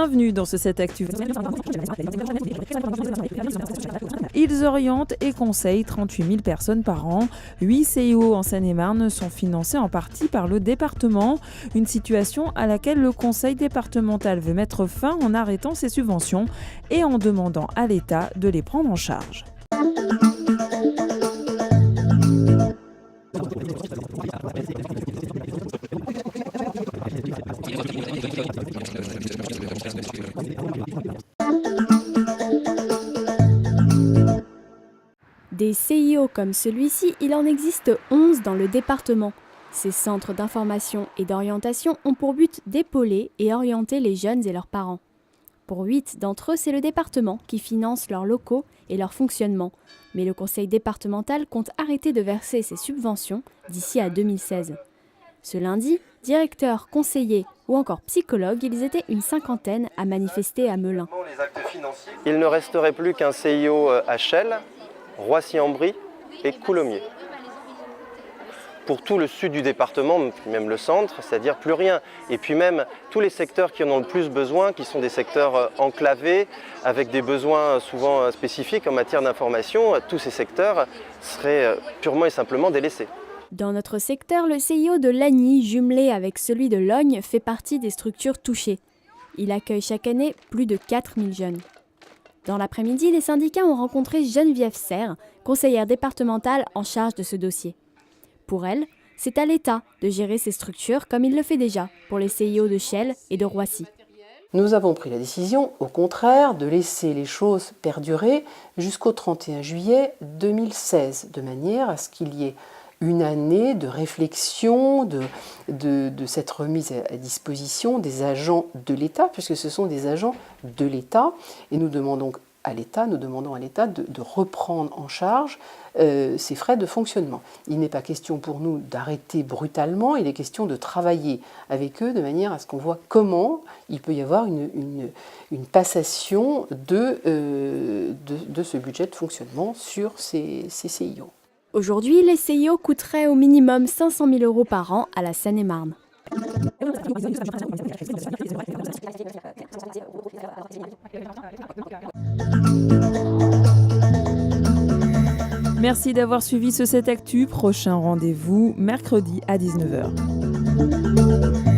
Bienvenue dans ce 7 Actu. Ils orientent et conseillent 38 000 personnes par an. 8 CIO en Seine-et-Marne sont financés en partie par le département. Une situation à laquelle le conseil départemental veut mettre fin en arrêtant ses subventions et en demandant à l'État de les prendre en charge. Des CIO comme celui-ci, il en existe 11 dans le département. Ces centres d'information et d'orientation ont pour but d'épauler et orienter les jeunes et leurs parents. Pour 8 d'entre eux, c'est le département qui finance leurs locaux et leur fonctionnement. Mais le conseil départemental compte arrêter de verser ces subventions d'ici à 2016. Ce lundi, directeurs, conseillers ou encore psychologues, ils étaient une cinquantaine à manifester à Melun. Il ne resterait plus qu'un CIO à Chelles, Roissy-en-Brie et Coulommiers. Pour tout le sud du département, même le centre, c'est-à-dire plus rien. Et puis même tous les secteurs qui en ont le plus besoin, qui sont des secteurs enclavés, avec des besoins souvent spécifiques en matière d'information, tous ces secteurs seraient purement et simplement délaissés. Dans notre secteur, le CIO de Lagny, jumelé avec celui de Logne, fait partie des structures touchées. Il accueille chaque année plus de 4000 jeunes. Dans l'après-midi, les syndicats ont rencontré Geneviève Serre, conseillère départementale en charge de ce dossier. Pour elle, c'est à l'État de gérer ces structures comme il le fait déjà pour les CIO de Chelles et de Roissy. Nous avons pris la décision, au contraire, de laisser les choses perdurer jusqu'au 31 juillet 2016, de manière à ce qu'il y ait une année de réflexion, de cette remise à disposition des agents de l'État, puisque ce sont des agents de l'État, et nous demandons à l'État de reprendre en charge ces frais de fonctionnement. Il n'est pas question pour nous d'arrêter brutalement, il est question de travailler avec eux de manière à ce qu'on voit comment il peut y avoir une passation de ce budget de fonctionnement sur ces CIO. Aujourd'hui, les CIO coûteraient au minimum 500 000 € par an à la Seine-et-Marne. Merci d'avoir suivi ce 7 Actu. Prochain rendez-vous mercredi à 19h.